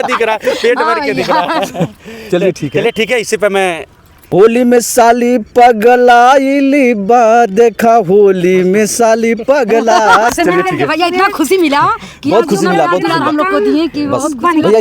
दिख रहा है, पेट भर के दिख रहा है। चलिए ठीक है, चलिए ठीक है, इसी पे मैं होली में साली पगलाइली बा, देखा होली में साली पगला। चलिए ठीक है भैया, इतना खुशी मिला कि बहुत खुशी मिला, बहुत खुशी मिला। हम लोग को दिए कि बस बहुत खुशी भैया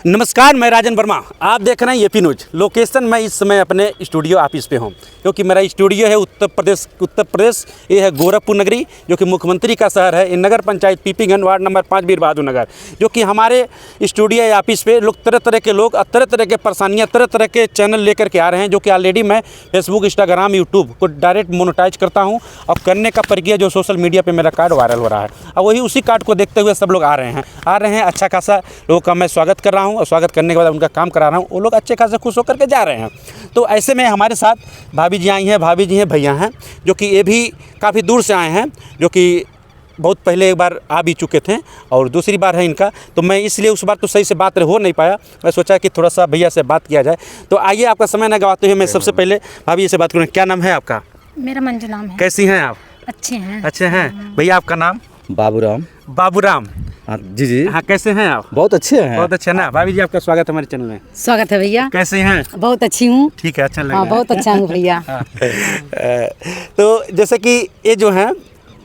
नमस्कार, मैं राजन वर्मा, आप देख रहे हैं एपी न्यूज। लोकेशन मैं इस समय अपने स्टूडियो ऑफिस पे हूँ, क्योंकि मेरा स्टूडियो है उत्तर प्रदेश। ये है गोरखपुर नगरी, जो कि मुख्यमंत्री का शहर है। नगर पंचायत पीपीगंज, वार्ड नंबर 5, वीर बहादुर नगर। जो कि हमारे स्टूडियो या ऑफिस पे लोग तरह तरह के लोग तरह तरह के परेशानियाँ, तरह तरह के चैनल लेकर के आ रहे हैं। जो कि ऑलरेडी मैं फेसबुक, इंस्टाग्राम, यूट्यूब को डायरेक्ट मोनेटाइज करता हूँ और करने का प्रक्रिया जो सोशल मीडिया पर मेरा कार्ड वायरल हो रहा है। और वही उसी कार्ड को देखते हुए सब लोग आ रहे हैं। अच्छा खासा लोगों का मैं स्वागत कर रहा हूँ और स्वागत करने के बाद उनका काम करा रहा हूँ। वो लोग अच्छे खासे खुश होकर के जा रहे हैं। तो ऐसे में हमारे साथ भाभी जी आई हैं, भैया हैं, जो कि ये भी काफ़ी दूर से आए हैं, जो कि बहुत पहले एक बार आ भी चुके थे और दूसरी बार है इनका। तो मैं इसलिए उस बार तो सही से बात हो नहीं पाया। मैं सोचा कि थोड़ा सा भैया से बात किया जाए। तो आइए, आपका समय न गवाते हुए मैं सबसे पहले भाभी से बात करूँ। क्या नाम है आपका? मेरा मंजू नाम है। कैसी हैं आप? अच्छे हैं। भैया आपका नाम? बाबूराम। हाँ जी जी। हाँ, कैसे हैं आप? बहुत अच्छे हैं। बहुत अच्छा ना। भाभी जी, आपका स्वागत है हमारे चैनल में। स्वागत है भैया। कैसे हैं? बहुत अच्छी हूँ। ठीक है, अच्छा लग रहा हाँ, है। बहुत अच्छा हूँ भैया। तो जैसे कि ये जो हैं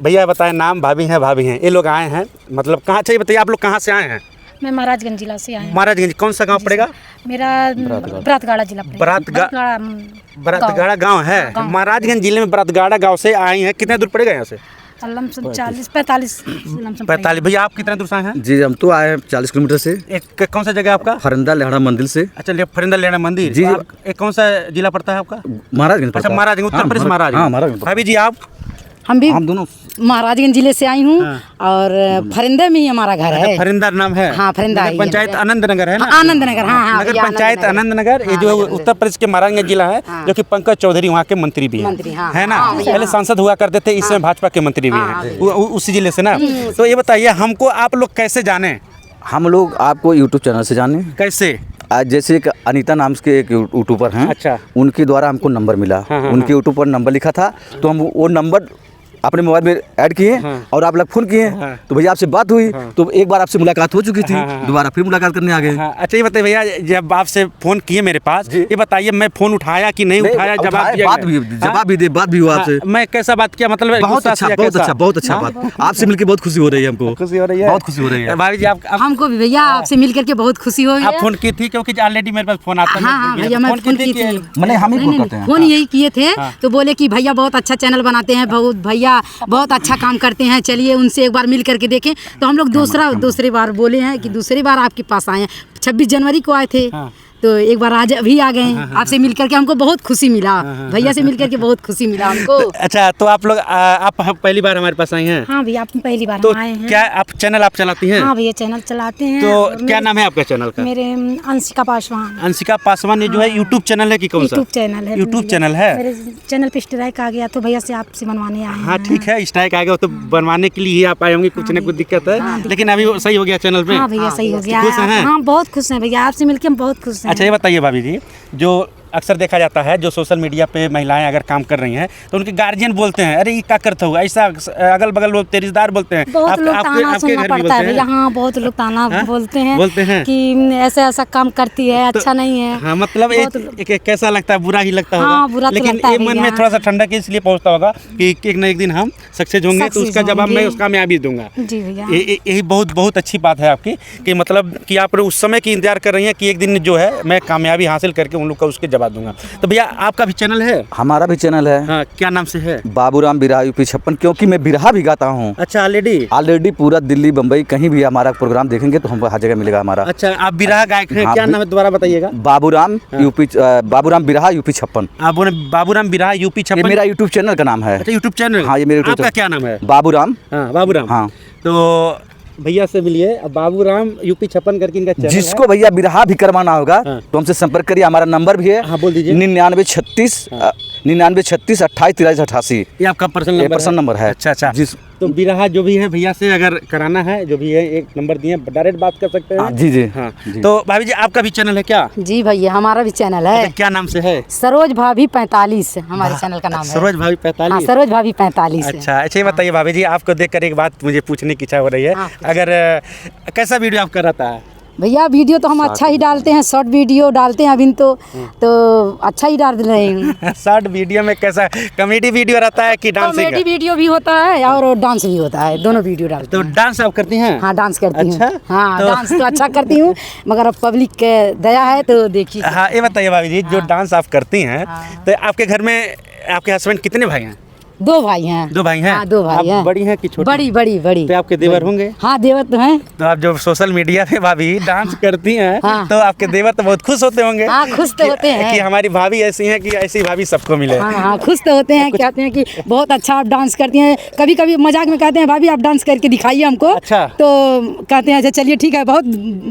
भैया बताएं, नाम भाभी हैं, ये लोग आए हैं, मतलब कहाँ? चाहिए बताइए, आप लोग कहाँ से आए हैं? मैं महाराजगंज जिला से आई हूँ। महाराजगंज कौन सा गांव पड़ेगा? मेरा बरातगाड़ा जिला पड़ेगा। बरातगाड़ा गांव है। महाराजगंज जिले में बरातगाड़ा गांव से आई हैं। कितने दूर पड़ेगा यहाँ से? 45। भैया आप कितने दूर से आए हैं? जी, हम तो आए हैं 40 किलोमीटर से। एक कौन सा जगह आपका? फरिंदा लेहड़ा मंदिर से। अच्छा, फरिंदा लेहड़ा मंदिर जी। एक कौन सा जिला पड़ता है आपका? महाराजगंज। अच्छा, महाराजगंज, उत्तर प्रदेश, महाराजगंज। भाभी जी आप? हम दोनों महाराजगंज जिले से आई हूँ। और फरिंदा में ही हमारा घर है। फरिंदा नाम है? हाँ, फरिंदा पंचायत आनंद नगर है ना? आनंद नगर। हाँ, नगर पंचायत आनंद नगर। ये जो उत्तर प्रदेश के महाराजगंज जिला है, जो कि पंकज चौधरी वहाँ के मंत्री भी है ना? पहले सांसद हुआ करते थे, इसमें भाजपा के मंत्री भी हैं, उसी जिले से ना। तो ये बताइए, हमको आप लोग कैसे जाने? हम लोग आपको यूट्यूब चैनल से जाने। कैसे? आज जैसे एक अनीता नाम के एक यूट्यूबर हैं। अच्छा। उनके द्वारा हमको नंबर मिला। उनके यूट्यूब पर नंबर लिखा था, तो हम वो नंबर अपने मोबाइल में ऐड किए। और आप लोग फोन किए। तो भैया आपसे बात हुई। तो एक बार आपसे मुलाकात हो चुकी थी। दोबारा फिर मुलाकात करने आ गए। अच्छा, ये बताइए भैया, जब आपसे फोन किए मेरे पास, ये बताइए मैं फोन उठाया कि नहीं उठाया? बात भी हुआ आपसे। मैं कैसा बात किया, मतलब बहुत अच्छा बात। आपसे मिलकर बहुत खुशी हो रही है हमको। खुशी हो रही है, बहुत खुशी हो रही है। भाभी जी आप? हमको भी भैया आपसे मिलकर के बहुत खुशी हो रही है। आप फोन की थी? क्योंकि ऑलरेडी मेरे पास फोन आता है। हाँ भैया, मैं फोन की थी। मैंने हम ही फोन करते हैं। फोन यही किए थे, तो बोले कि भैया बहुत अच्छा चैनल बनाते हैं, भैया बहुत अच्छा काम करते हैं, चलिए उनसे एक बार मिल करके देखें। तो हम लोग दूसरी बार बोले हैं कि दूसरी बार आपके पास आए हैं। 26 जनवरी को आए थे। तो एक बार आज अभी आ गए। आपसे मिलकर के हमको बहुत खुशी मिला। भैया से मिलकर के बहुत खुशी मिला हमको। अच्छा, तो आप लोग आप पहली बार हमारे पास आई हैं? हाँ भैया, आप पहली बार तो आए हैं। क्या आप चैनल आप चलाती हैं? हाँ भैया, चैनल चलाते हैं। तो क्या नाम है आपका चैनल का? मेरे अंशिका पासवान। अंशिका पासवान। ये जो है यूट्यूब चैनल है कि कौन सा? यूट्यूब चैनल है। यूट्यूब चैनल है। मेरे चैनल पे स्ट्राइक आ गया, तो भैया से आपसे बनवाने आए हैं। हाँ ठीक है, स्ट्राइक आ गया तो बनवाने के लिए ही आप आए होंगे। कुछ ना कुछ दिक्कत है, लेकिन अभी सही हो गया चैनल पे। हाँ भैया, सही हो गया। खुश हैं? हाँ, बहुत खुश हैं भैया, आपसे मिलकर हम बहुत खुश हैं। अच्छा, ये बताइए भाभी जी, जो अक्सर देखा जाता है, जो सोशल मीडिया पे महिलाएं अगर काम कर रही हैं तो उनके गार्जियन बोलते हैं, अरे ये क्या करता हुआ, ऐसा अगल बगल लोग तेरीदार बोलते हैं। बहुत लोग ताना सुनना पड़ता है भैया। हाँ, बहुत लोग ताना बोलते हैं कि ऐसा काम करती है, अच्छा नहीं है। हाँ, मतलब कैसा लगता है? बुरा ही लगता होगा। हाँ, बुरा तो लेकिन लगता है मन में थोड़ा सा ठंडक इसलिए पहुंचता होगा कि एक न एक दिन हम सक्सेस होंगे, तो उसका जवाब मैं उसका मैं भी दूंगा। जी भैया, यही बहुत अच्छी बात है आपकी, कि मतलब कि आप उस समय की इंतजार कर रही हैं कि एक दिन जो है मैं कामयाबी हासिल करके उन लोग का उसके जवाब दूंगा। तो भैया आपका भी चैनल है? हमारा भी चैनल है। हाँ, क्या नाम से है? बाबूराम बिरहा यूपी 56, क्योंकि मैं बिरहा भी गाता हूँ। अच्छा, ऑलरेडी पूरा दिल्ली बम्बई कहीं भी हमारा प्रोग्राम देखेंगे तो हमको हर जगह मिलेगा हमारा। अच्छा, आप बिरहा गायक हैं? क्या नाम है दोबारा बताइएगा? बाबूराम बिरहा यूपी 56। बाबूराम बिरहा यूपी 56 मेरा यूट्यूब चैनल का नाम है। अच्छा, यूट्यूब चैनल। हाँ, ये मेरे आपका क्या नाम है? बाबूराम। हाँ, बाबूराम। हाँ, तो भैया से मिलिए, बाबूराम यूपी 56 करके इनका चैनल जिसको भैया बिरहा भी करवाना होगा तो हमसे संपर्क करिए। हमारा नंबर भी है। हाँ, बोल दीजिए। 9936 9936284388। ये आपका पर्सनल ये नंबर पर्सनल नंबर है। अच्छा अच्छा। जिस तो बिरहा जो भी है भैया से अगर कराना है, जो भी है एक नंबर दिए, डायरेक्ट बात कर सकते हैं। जी जी हाँ। जी। तो भाभी जी आपका भी चैनल है क्या? जी भैया, हमारा भी चैनल है, अच्छा, क्या नाम से है? सरोज भाभी 45 हमारे चैनल का नाम है। सरोज भाभी हाँ, 45। सरोज भाभी 45 है। अच्छा अच्छा, ये बताइए भाभी जी, आपको देखकर एक बात मुझे पूछने की इच्छा हो रही है। हाँ। अगर कैसा वीडियो आपका रहता है? भैया वीडियो तो हम अच्छा ही डालते हैं, शॉर्ट वीडियो डालते हैं अभी तो अच्छा ही डाल रहे हैं। शॉर्ट वीडियो में कैसा कॉमेडी वीडियो रहता है कि डांसिंग? कॉमेडी वीडियो भी होता है और डांस भी होता है, दोनों वीडियो डालते तो हैं। डांस आप करती हैं? हाँ, डांस करती हूँ। अच्छा? हाँ, तो- डांस तो अच्छा करती हूँ, मगर अब पब्लिक के दया है तो देखिए। हाँ, ये बताइए भाभी जी, जो डांस आप करती हैं, हाँ। तो आपके घर में आपके हस्बैंड कितने भाई हैं? 2 भाई हैं। 2 भाई हैं? हाँ, 2 भाई आप हैं। बड़ी हैं कि छोटी? बड़ी बड़ी बड़ी। तो आपके देवर होंगे? हाँ, देवर तो हैं। तो आप जो सोशल मीडिया पे भाभी डांस करती हैं, हाँ। तो आपके देवर तो बहुत खुश होते होंगे। हाँ, खुश तो होते हैं। कि हमारी भाभी ऐसी हैं कि ऐसी भाभी सबको मिले। हाँ हाँ, खुश तो होते हैं, कहते हैं कि बहुत अच्छा आप डांस करती हैं। कभी कभी मजाक में कहते हैं भाभी आप डांस करके दिखाइए हमको। अच्छा। तो कहते हैं अच्छा चलिए ठीक है, बहुत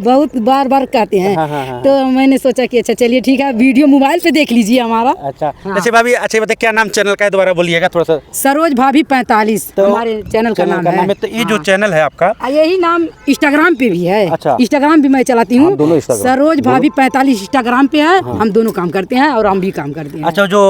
बहुत बार बार कहते हैं। हाँ, हाँ, हाँ। तो मैंने सोचा कि अच्छा चलिए ठीक है, वीडियो मोबाइल पे देख लीजिए हमारा। अच्छा हाँ। अच्छा भाभी, अच्छा बताइए क्या नाम चैनल का है, दोबारा बोलिएगा थोड़ा सा। सरोज भाभी 45 हमारे चैनल का नाम है। तो ये जो चैनल है आपका, यही नाम इंस्टाग्राम पे भी है। अच्छा। इंस्टाग्राम भी मैं चलाती हूँ। हाँ, दोनों Instagram। सरोज भाभी 45 इंस्टाग्राम पे है। हम दोनों काम करते हैं और हम भी काम करते हैं। अच्छा जो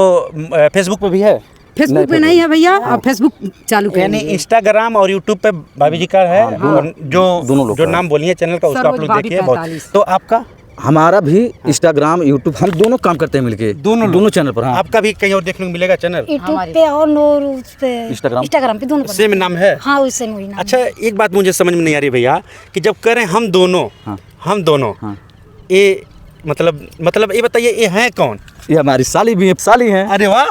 फेसबुक पे भी है? फेसबुक पे नहीं है भैया, आप फेसबुक चालू यानी करेंगे। इंस्टाग्राम और यूट्यूब पे भाभी जी का है। और दोनों लोग जो का। नाम बोलिए चैनल का, उसको आप सरोज लोग भाभी देखिए बहुत। 45। तो आपका हमारा भी इंस्टाग्राम यूट्यूब हम दोनों काम करते हैं मिलके, दोनों चैनल पर। हाँ, आपका भी कहीं और देखने को मिलेगा चैनल? यूट्यूब पे और उस पे इंस्टाग्राम। इंस्टाग्राम पे दोनों पर। सेम नाम है? हाँ, उससे वही नाम। अच्छा, एक बात मुझे समझ में नहीं आ रही भैया, कि जब करें हम दोनों, हाँ। हम दोनों, हाँ। ये मतलब ये बताइए, ये हैं कौन? ये हमारी साली भी है, साली हैं। अरे वाह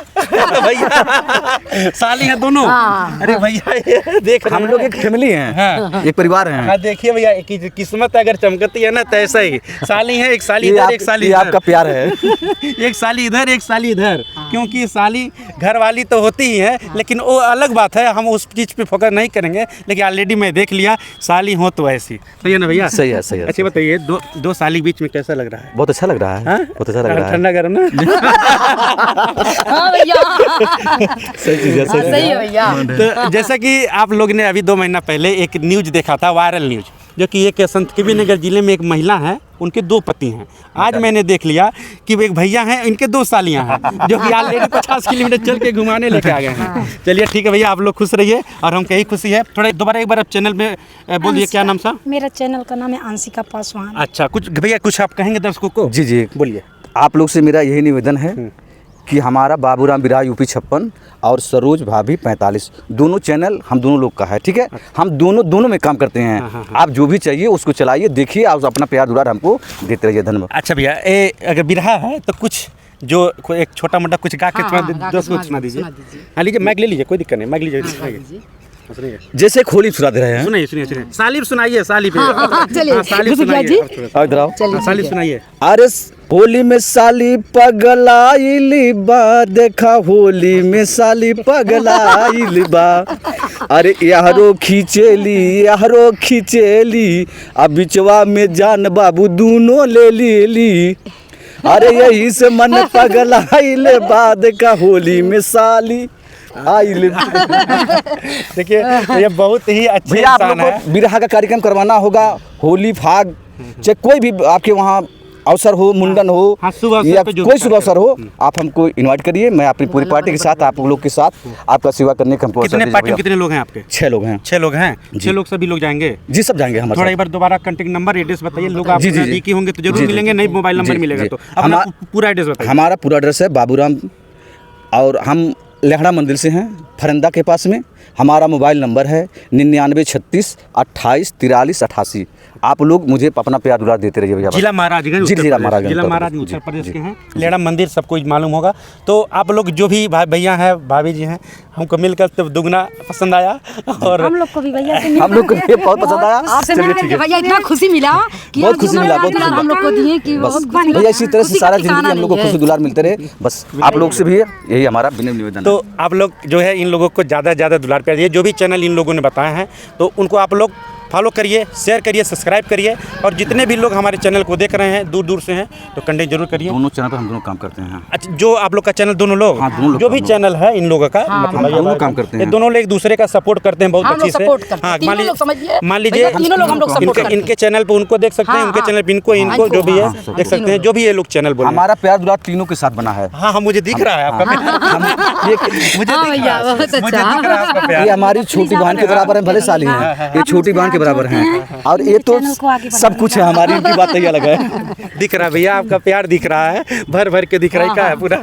भैया, साली हैं दोनों। हाँ। अरे भैया, ये देख रहे हम लोग हैं। एक फैमिली हैं, हाँ। एक परिवार हैं। हाँ, देखिए भैया, किस्मत अगर चमकती है ना तो ऐसा ही साली है, एक साली ये इधर, आप- एक साली ये इधर। आपका प्यार है। एक साली इधर, एक साली इधर। क्योंकि साली घर वाली तो होती ही है, लेकिन वो अलग बात है, हम उस चीज़ पे फोकस नहीं करेंगे। लेकिन ऑलरेडी मैं देख लिया, साली हो तो ऐसी। सही है ना भैया? सही है, सही है। अच्छा बताइए, दो साली के बीच में कैसा लग रहा है? बहुत अच्छा लग रहा है। हाँ? बहुत अच्छा लग रहा है। ठंडा गरम ना? हाँ भैया, सही चीज़ है, हाँ, सही है भैया। तो जैसा कि आप लोग ने अभी 2 महीना पहले एक न्यूज देखा था, वायरल न्यूज, जो कि एक संत कबीर नगर जिले में एक महिला है, उनके 2 पति हैं। आज मैंने देख लिया कि वो एक भैया हैं, इनके 2 सालियां हैं, जो कि ऑलरेडी 50 किलोमीटर चल के घुमाने लेके आ गए हैं। चलिए ठीक है भैया, आप लोग खुश रहिए और हम कहीं खुशी है। थोड़ा दोबारा एक बार आप चैनल में बोल दिए, क्या नाम था? मेरा चैनल का नाम है अंशिका पासवान। अच्छा, कुछ भैया कुछ आप कहेंगे दर्शकों को? जी जी, बोलिए। आप लोग से मेरा यही निवेदन है कि हमारा बाबूराम बिराह यूपी 56 और सरोज भाभी 45 दोनों चैनल हम दोनों लोग का है। ठीक है, हम दोनों में काम करते हैं। आप जो भी चाहिए उसको चलाइए, देखिए, आप अपना प्यार दुलार हमको देते रहिए। धन्यवाद। अच्छा भैया, अगर बिरहा है तो कुछ जो एक छोटा मोटा कुछ गा के हाँ, थोड़ा हाँ, गा के दोस्त को सुना दीजिए। सुना दीजिए। हाँ, लीजिए, माइक ले लीजिए, कोई दिक्कत नहीं, माइक लीजिए, दीजिए। सुनिए। जैसे खोली सुना दे रहे हैं। सुनिए सुनिए सुनिए, सालिब सुनाइए, सालिब। चलिए, हाँ, सालिब खुश भैया सुनाइए। जी। आप थोड़ा सा। आओ इधर आओ। चलिए हाँ, सालिब ठीक है। सुनाइए। अरे होली में साली पगलाइली बा, देखा होली में साली पगलाइली बा। अरे यारो खींचेली अब बिचवा में जान बाबू दोनों ले ली। अरे यही से मन पगलाइले बा, देखा होली में साली आइले। देखिए, ये बहुत ही अच्छे भैया आप लोग इंसान है। को बिरहा का कार्यक्रम करवाना होगा, होली फाग चाहे कोई भी आपके वहाँ अवसर हो, मुंडन हो हाँ, शुभ अवसर या पे जो कोई भी शुभ अवसर हो, आप हमको इनवाइट करिए। मैं अपनी पूरी पार्टी के साथ, आप लोग के साथ आपका सेवा करने का हमको अवसर कितने दीजिए पार्टी में भैया। कितने लोग हैं आपके? 6 लोग हैं। 6 लोग हैं। 6 लोग सभी लोग जाएंगे? जी, सब जाएंगे हमारे थोड़ा साथ। एक बार दोबारा कांटेक्ट नंबर, एड्रेस बताइए। लोग आप जी, जी, जी। नज़दीकी होंगे तो जरूर जी, जी, मिलेंगे, जी, नहीं मोबाइल नंबर जी, मिलेगा जी। तो अपना पूरा एड्रेस बताइए। हमारा पूरा एड्रेस है बाबूराम, और हम लेहड़ा मंदिर से हैं, फरंदा के पास में। हमारा मोबाइल नंबर है 9936 28 43 88। आप लोग मुझे अपना प्यार दुलार देते रहिए भैया। जिला महाराजगंज, जी, उत्तर जिला प्रदेश। महाराजगंज, जिला उत्तर महाराजगंज प्रदेश। उत्तर प्रदेश जी, के हैं। लेड़ा मंदिर सबको मालूम होगा। तो आप लोग जो भी भैया हैं, भाभी जी हैं, हमको मिलकर तो दुगना पसंद आया। और हम लोग को भी भैया से हम लोग को ये बहुत पसंद आया। आपसे चलिए मिलकर ठीक के है, भैया इतना खुशी मिला कि बहुत आप खुशी जो मिला, हमारे बहुत खुशी दुलार हम लोग को दिए कि बस बहुत खुशी मिला। भैया इसी तरह से खुशी का सारा ठिकाना जिंदगी हम लोग को नहीं खुशी है। दुलार मिलते रहे। बस आप लोग से भी यही हमारा विनम्र निवेदन है। तो आप लोग जो है इन लोगों को ज़्यादा से ज़्यादा दुलार प्यार दिए। जो भी चैनल इन लोगों ने बताए हैं, तो उनको आप लोग फॉलो करिए, शेयर करिए, सब्सक्राइब करिए, और जितने भी लोग हमारे चैनल को देख रहे हैं दूर दूर से हैं तो कंटेंट जरूर करिए। दोनों चैनल पर हम दोनों काम करते हैं। अच्छा, जो आप लोग का चैनल दोनों लोग, हाँ, दोनों लोग जो भी काम चैनल है इन लोगों का, मतलब भैया दोनों भाई काम करते ये हैं। दोनों लोग एक दूसरे का सपोर्ट करते हैं बहुत हम लोग अच्छी से। सपोर्ट करते हैं, हाँ, तीनों लोग समझिए, मान लीजिए भैया तीनों लोग हम लोग सपोर्ट करते हैं। इनके चैनल पे उनको देख सकते हैं, हाँ, उनके हाँ। चैनल पे इनको, जो भी है देख सकते हैं, जो भी ये लोग चैनल बोले। हमारा प्यार दुलार तीनों के साथ बना है। हाँ हाँ, मुझे दिख रहा है आपका मुझे हाँ भैया, बहुत मुझे अच्छा। दिख रहा है आपका प्यार। ये हमारी छोटी बहन के बराबर है, भले साली हैं, ये छोटी बहन के बराबर हैं, और ये तो सब कुछ है हमारी, इनकी बात ही अलग है। दिख रहा है भैया, आपका प्यार दिख रहा है, भर भर के दिख रहा है, क्या है पूरा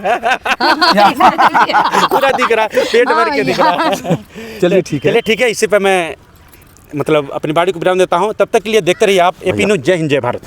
पूरा दिख रहा है, पेट भर के दिख रहा है। चलिए ठीक है। चलिए ठीक है, इसी पे मैं मतलब अपनी बाड़ी को विराम देता हूँ। तब तक के लिए देखते रहिए आप AP न्यूज़। जय हिंद, जय भारत।